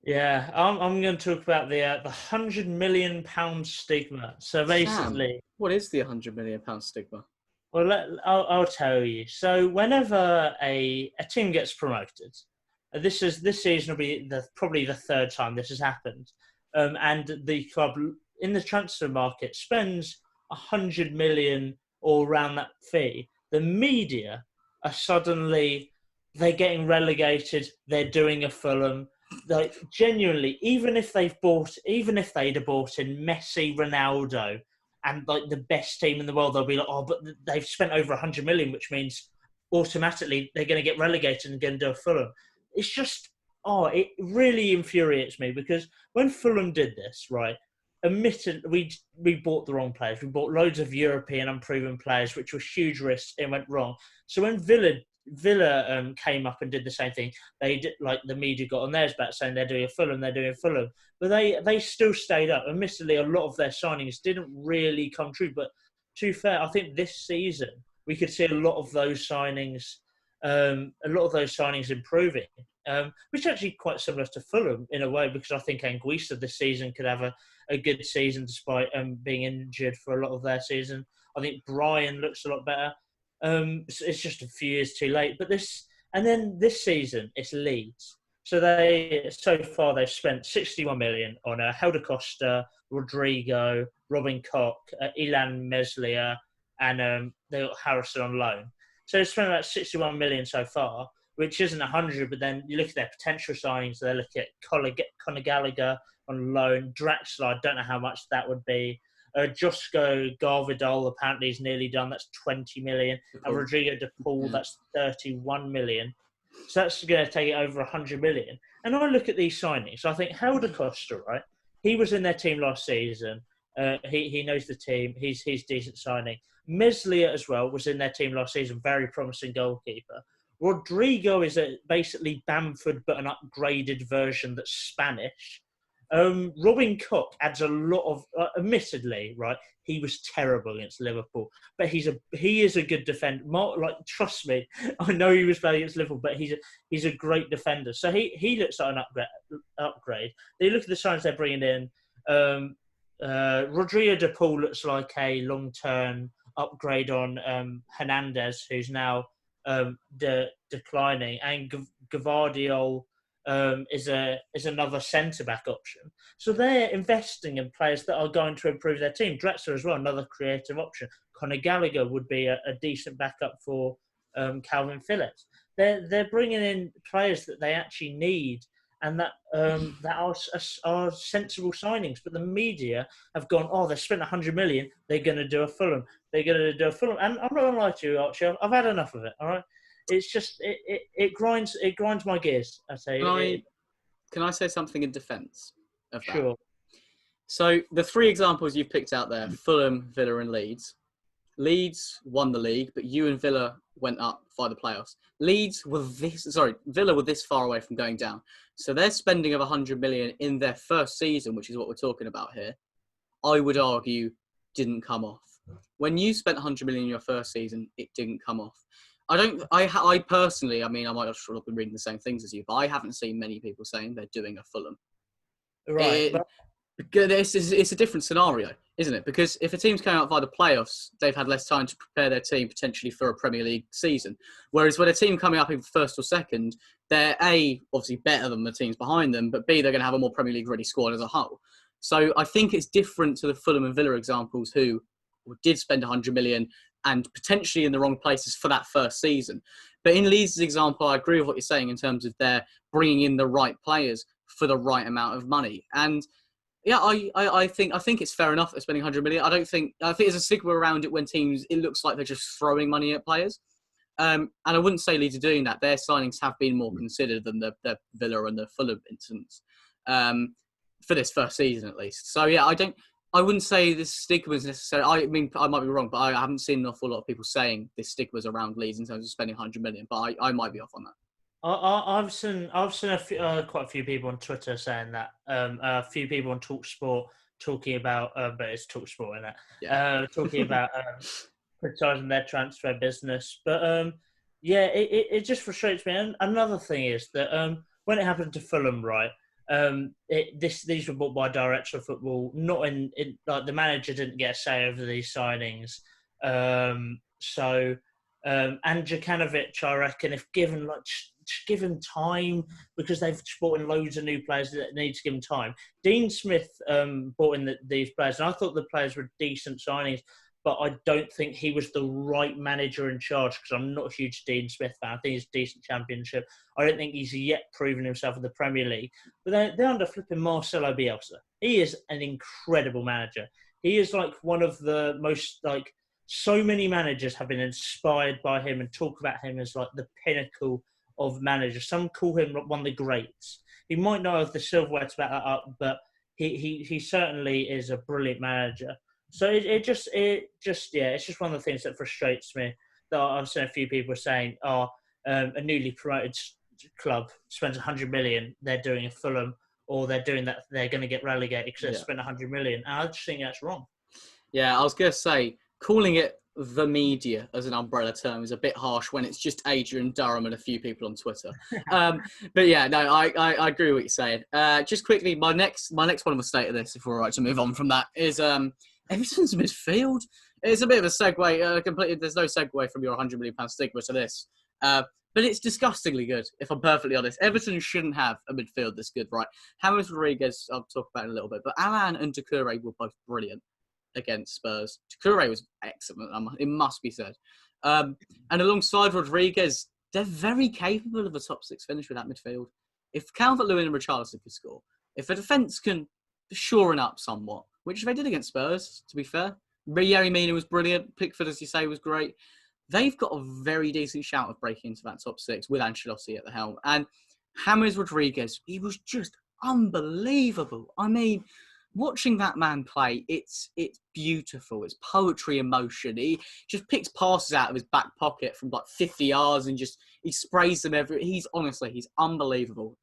Yeah, I'm going to talk about the £100 million stigma. So Sam, basically, what is the £100 million stigma? well, I'll tell you. So whenever a team gets promoted, this season will be probably the third time this has happened, and the club in the transfer market spends 100 million or around that fee. The media are suddenly they're getting relegated. They're doing a Fulham. Like genuinely, even if they'd have bought in Messi, Ronaldo, and like the best team in the world, they'll be like, oh, but they've spent over 100 million, which means automatically they're going to get relegated and going to do a Fulham. It's just, it really infuriates me because when Fulham did this, right, admittedly, we bought the wrong players. We bought loads of European unproven players, which were huge risks. It went wrong. So when Villa came up and did the same thing, they did, like the media got on theirs back saying they're doing Fulham, but they still stayed up. Admittedly, a lot of their signings didn't really come true, but to be fair, I think this season we could see a lot of those signings improving, which is actually quite similar to Fulham in a way, because I think Anguissa this season could have a good season despite being injured for a lot of their season. I think Brian looks a lot better. It's just a few years too late. But this season, it's Leeds. So far they've spent 61 million on Helder Costa, Rodrigo, Robin Koch, Ilan Meslier, and they got Harrison on loan. So they've spent about 61 million so far, which isn't 100. But then you look at their potential signings. They look at Conor Gallagher on loan, Draxler. I don't know how much that would be. Josko Garvidal apparently is nearly done. That's 20 million. And Rodrigo de Paul, that's 31 million. So that's going to take it over 100 million. And I look at these signings. I think Helder Costa, right? He was in their team last season. He knows the team. He's decent signing. Meslier as well was in their team last season. Very promising goalkeeper. Rodrigo is basically Bamford, but an upgraded version that's Spanish. Robin Koch adds a lot of, admittedly, right? He was terrible against Liverpool, but he is a good defender. Trust me, I know he was bad against Liverpool, but he's a great defender. So he looks like an upgrade. They look at the signs they're bringing in. Rodrigo de Paul looks like a long-term upgrade on Hernandez, who's now declining, and Gavardiol is another centre-back option. So they're investing in players that are going to improve their team. Draxler as well, another creative option. Conor Gallagher would be a decent backup for Calvin Phillips. They're bringing in players that they actually need and that are sensible signings. But the media have gone, they spent 100 million, they're going to do a Fulham. They're going to do a Fulham. And I'm not going to lie to you, Archie, I've had enough of it, all right? It's just it grinds my gears. I say. Can I say something in defence of that? Sure. So the three examples you've picked out there: Fulham, Villa, and Leeds. Leeds won the league, but you and Villa went up via the playoffs. Villa were this far away from going down. So their spending of 100 million in their first season, which is what we're talking about here, I would argue didn't come off. When you spent 100 million in your first season, it didn't come off. I personally, I might have been reading the same things as you, but I haven't seen many people saying they're doing a Fulham. Right. It's a different scenario, isn't it? Because if a team's coming out via the playoffs, they've had less time to prepare their team potentially for a Premier League season. Whereas when a team coming up in first or second, they're A, obviously better than the teams behind them, but B, they're going to have a more Premier League ready squad as a whole. So I think it's different to the Fulham and Villa examples who did spend 100 million and potentially in the wrong places for that first season. But in Leeds' example, I agree with what you're saying in terms of they're bringing in the right players for the right amount of money. And yeah, I think it's fair enough at spending 100 million. I think there's a stigma around it when teams, it looks like they're just throwing money at players. And I wouldn't say Leeds are doing that. Their signings have been more considered than the Villa and the Fulham instance for this first season at least. So yeah, I wouldn't say this stigma is necessary. I might be wrong, but I haven't seen an awful lot of people saying this stigma is around Leeds in terms of spending 100 million. But I might be off on that. I've seen quite a few people on Twitter saying that. A few people on TalkSport talking about, but it's TalkSport, isn't it? Yeah. Talking about criticising their transfer business. But it just frustrates me. And another thing is that when it happened to Fulham, right? These were bought by director of football, not in like the manager didn't get a say over these signings. And Jokanovic, I reckon, if given just give him time, because they've brought in loads of new players that need to give him time. Dean Smith brought in these players, and I thought the players were decent signings, but I don't think he was the right manager in charge, because I'm not a huge Dean Smith fan. I think he's a decent Championship. I don't think he's yet proven himself in the Premier League. But they're under flipping Marcelo Bielsa. He is an incredible manager. He is like one of the most, like, so many managers have been inspired by him and talk about him as like the pinnacle of managers. Some call him one of the greats. He might not have the silverware to back that up, but he certainly is a brilliant manager. So it's just one of the things that frustrates me, that I've seen a few people saying, a newly promoted club spends 100 million, they're doing a Fulham, or they're doing that, they're going to get relegated because they spent 100 million. And I just think that's wrong. Yeah, I was going to say, calling it the media as an umbrella term is a bit harsh when it's just Adrian Durham and a few people on Twitter. But yeah, no, I agree with what you're saying. Just quickly, my next one on the state of this, if we're all right to move on from that, is Everton's midfield. It's a bit of a segue. Completely, there's no segue from your £100 million stigma to this. But it's disgustingly good, if I'm perfectly honest. Everton shouldn't have a midfield this good, right? James Rodriguez, I'll talk about in a little bit, but Alan and Doucouré were both brilliant against Spurs. Doucouré was excellent, it must be said. And alongside Rodriguez, they're very capable of a top six finish with that midfield. If Calvert-Lewin and Richarlison could score, if the defence can shoring up somewhat, which they did against Spurs, to be fair. Yerry Mina was brilliant. Pickford, as you say, was great. They've got a very decent shout of breaking into that top six with Ancelotti at the helm. And James Rodriguez, he was just unbelievable. I mean, watching that man play, it's beautiful. It's poetry in motion. He just picks passes out of his back pocket from like 50 yards and he sprays them he's unbelievable.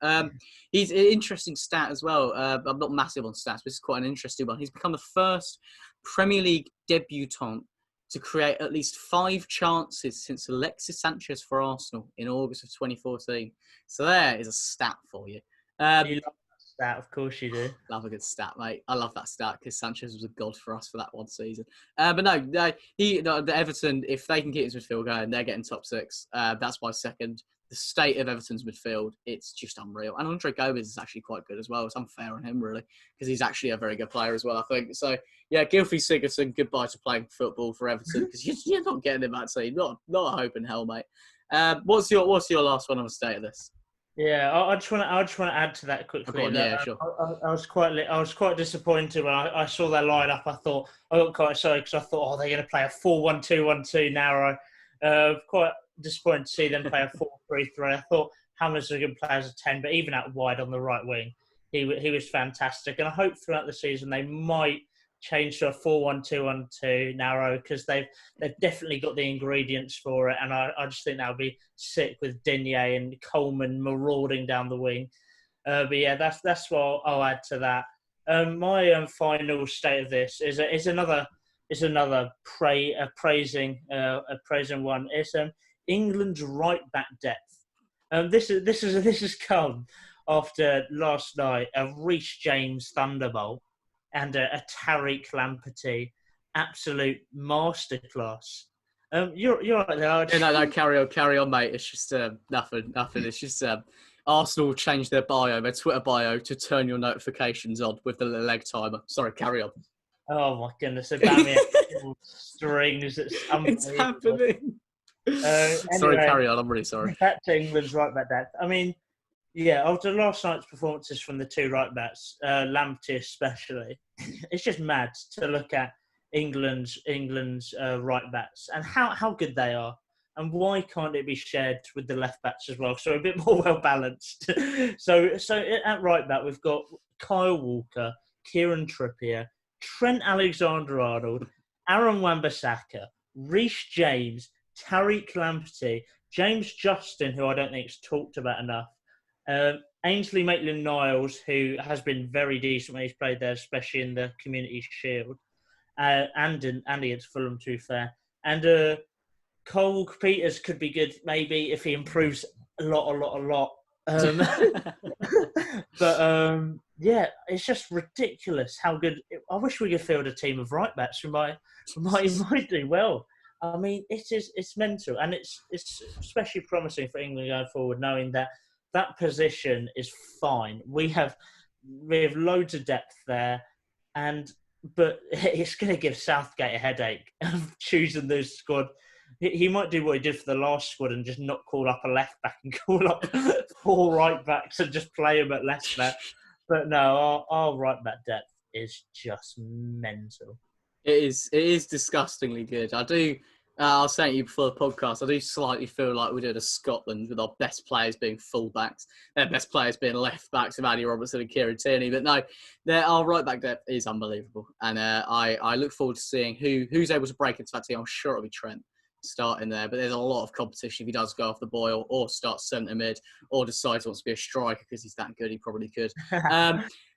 He's an interesting stat as well. I'm not massive on stats, but this is quite an interesting one. He's become the first Premier League debutant to create at least 5 chances since Alexis Sanchez for Arsenal in August of 2014. So there is a stat for you. You love that stat, of course you do. Love a good stat, mate. I love that stat because Sanchez was a god for us for that one season. But no, the Everton, if they can keep his midfield going, they're getting top 6. That's my second. The state of Everton's midfield, it's just unreal. And Andre Gomez is actually quite good as well. It's unfair on him, really, because he's actually a very good player as well, I think. So, yeah, Gylfi Sigurdsson, goodbye to playing football for Everton, because you're not getting him that team. Not a hope in hell, mate. What's your last one on the state of this? Yeah, I just want to add to that quickly. On, yeah, sure. I was quite disappointed when I saw their lineup. I got quite excited because I thought, they're going to play a 4-1-2-1-2 narrow. Quite disappointed to see them play a 4-3-3. I thought Hammers was a good player as a 10, but even out wide on the right wing, he was fantastic. And I hope throughout the season they might change to a 4-1-2-1-2 narrow, because they've definitely got the ingredients for it. And I just think that would be sick with Digne and Coleman marauding down the wing. But yeah, that's what I'll add to that. My final state of this is another praising one. It's England's right back depth. This has come after last night a Reece James thunderbolt and a Tariq Lamptey absolute masterclass. You're right there. No, carry on, mate. It's just nothing. It's just Arsenal changed their Twitter bio to turn your notifications on with the leg timer. Sorry, carry on. Oh my goodness, Aubameyang strings. It's happening. Anyway, sorry, carry on. I'm really sorry. Back to England's right back depth. I mean, yeah, after last night's performances from the 2 right backs, Lamptey especially, it's just mad to look at England's right backs and how good they are, and why can't it be shared with the left backs as well? So a bit more well balanced. So at right back we've got Kyle Walker, Kieran Trippier, Trent Alexander-Arnold, Aaron Wan-Bissaka, Reece James, Tariq Lamptey, James Justin, who I don't think is talked about enough, Ainsley Maitland-Niles, who has been very decent when he's played there, especially in the Community Shield, and against Fulham, to be fair. And Cole Peters could be good, maybe, if he improves a lot. But yeah, it's just ridiculous how good. I wish we could field a team of right backs. We might do well. I mean, it's mental, and it's especially promising for England going forward, knowing that that position is fine. We have loads of depth there, but it's going to give Southgate a headache of choosing this squad. He might do what he did for the last squad and just not call up a left back and call up 4 right backs and just play him at left back. But no, our right back depth is just mental. It is disgustingly good. I was saying to you before the podcast, I do slightly feel like we did a Scotland with our best players being full-backs, their best players being left-backs of Andy Robertson and Kieran Tierney. But no, our right-back depth is unbelievable. And I look forward to seeing who's able to break into that team. I'm sure it'll be Trent starting there. But there's a lot of competition if he does go off the boil or start centre mid or decides he wants to be a striker because he's that good. He probably could.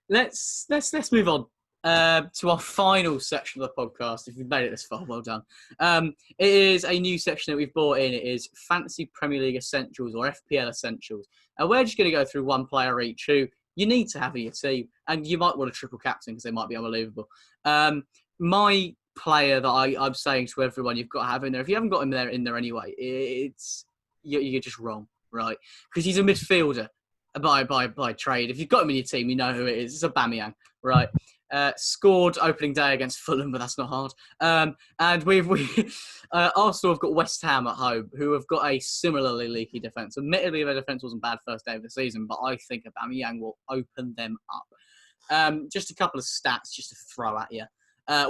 Let's move on. To our final section of the podcast. If you've made it this far, well done. It is a new section that we've brought in. It is Fantasy Premier League Essentials or FPL Essentials. And we're just going to go through one player each who you need to have in your team. And you might want a triple captain because they might be unbelievable. My player that I'm saying to everyone you've got to have in there, if you haven't got him in there anyway, you're just wrong, right? Because he's a midfielder by trade. If you've got him in your team, you know who it is. It's Aubameyang, right? Scored opening day against Fulham, but that's not hard. And Arsenal have got West Ham at home, who have got a similarly leaky defence. Admittedly, their defence wasn't bad first day of the season, but I think Aubameyang will open them up. Just a couple of stats just to throw at you.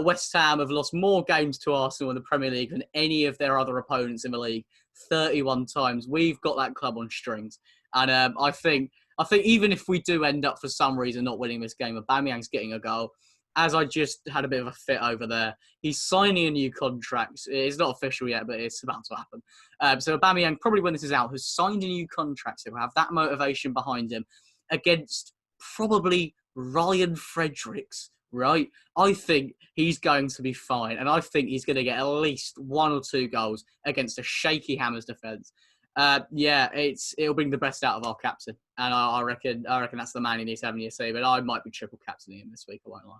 West Ham have lost more games to Arsenal in the Premier League than any of their other opponents in the league, 31 times. We've got that club on strings. And I think even if we do end up for some reason not winning this game, Aubameyang's getting a goal. As I just had a bit of a fit over there, he's signing a new contract. It's not official yet, but it's about to happen. So Aubameyang, probably when this is out, has signed a new contract. So he'll have that motivation behind him against probably Ryan Fredericks, right? I think he's going to be fine. And I think he's going to get at least 1 or 2 goals against a shaky Hammers defence. It'll bring the best out of our captain, and I reckon that's the man he needs to have in your team. But I might be triple captaining him this week. I won't lie.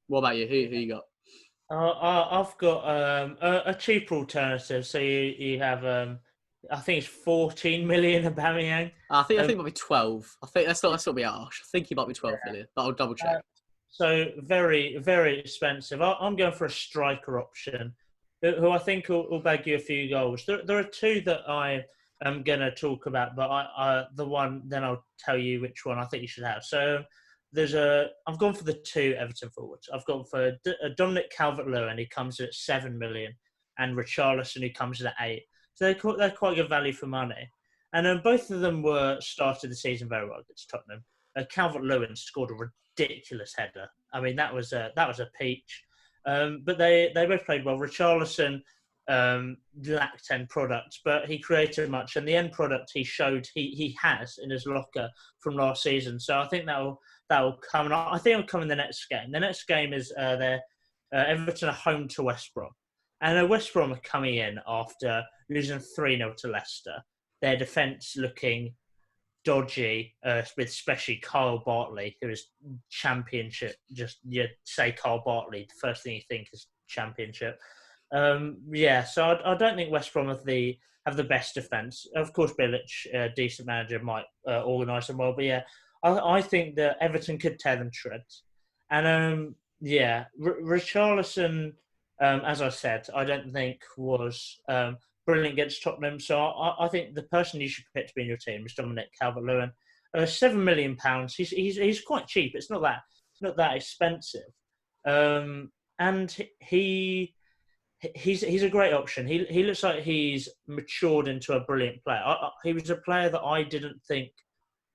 What about you? Who you got? I've got a cheaper alternative. So you have I think it's 14 million Aubameyang. I think it might be 12. I think let's not be harsh. I think he might be 12 million, but I'll double check. So very, very expensive. I'm going for a striker option, who I think will bag you a few goals. There are 2 that I'm going to talk about, but then I'll tell you which one I think you should have. So I've gone for the 2 Everton forwards. I've gone for Dominic Calvert-Lewin, he comes in at 7 million, and Richarlison, who comes in at 8. So they're quite good value for money. And both of them started the season very well against Tottenham. Calvert-Lewin scored a ridiculous header. I mean, that was a peach. But they both played well. Richarlison lacked end product, but he created much, and the end product he showed he has in his locker from last season. So I think that will come. And I think it'll come in the next game. The next game is Everton are home to West Brom, and West Brom are coming in after losing 3-0 to Leicester. Their defence looking dodgy, with especially Kyle Bartley, who is championship. Just you say Kyle Bartley, the first thing you think is championship. So I don't think West Brom have the best defence. Of course, Bilic, decent manager, might organise them well. But I think that Everton could tear them to shreds. And Richarlison, as I said, I don't think was brilliant against Tottenham. So I think the person you should pick to be in your team is Dominic Calvert-Lewin. £7 million. He's quite cheap. It's not that expensive. And he's a great option. He looks like he's matured into a brilliant player. He was a player that I didn't think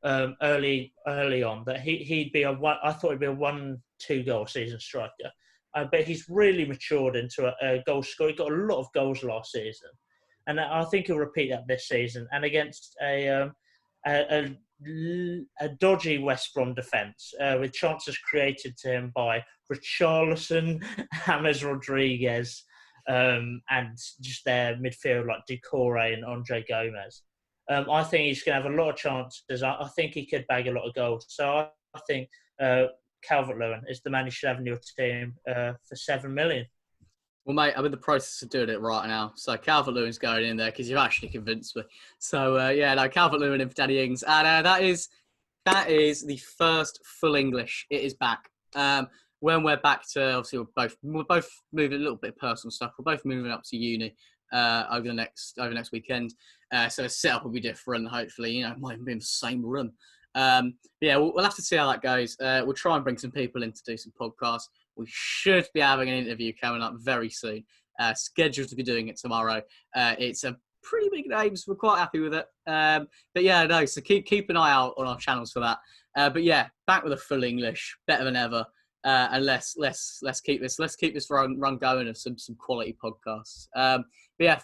early on that he'd be I thought he'd be a 1-2 goal season striker. But he's really matured into a goal scorer. He got a lot of goals last season, and I think he'll repeat that this season. And against a dodgy West Brom defence with chances created to him by Richarlison, James Rodriguez, and just their midfield like Doucouré and Andre Gomez. I think he's going to have a lot of chances. I think he could bag a lot of goals. So I think Calvert-Lewin is the man you should have in your team for $7 million. Well, mate, I'm in the process of doing it right now. So Calvert-Lewin's going in there because you've actually convinced me. So, Calvert-Lewin in for Danny Ings. And that is the first full English. It is back. When we're back to, obviously, we're both moving a little bit of personal stuff. We're both moving up to uni over next weekend. So the setup will be different, hopefully. It might even be in the same room. We'll have to see how that goes. We'll try and bring some people in to do some podcasts. We should be having an interview coming up very soon. Scheduled to be doing it tomorrow. It's a pretty big name, so we're quite happy with it. So keep an eye out on our channels for that. Back with a full English, better than ever. And let's keep this run going of some quality podcasts.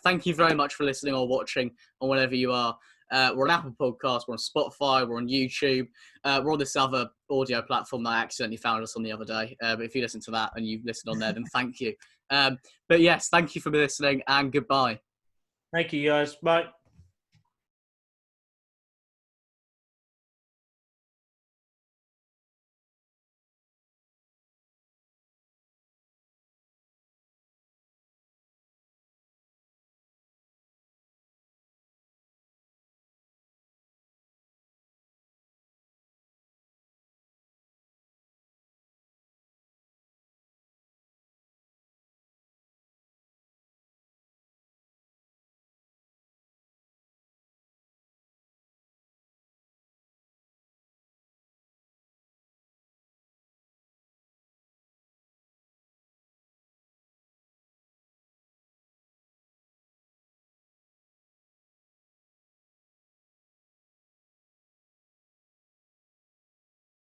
Thank you very much for listening or watching or whenever you are. We're on Apple Podcasts, we're on Spotify, we're on YouTube, we're on this other audio platform that I accidentally found us on the other day. But if you listen to that and you've listened on there, then thank you. Thank you for listening and goodbye. Thank you, guys. Bye.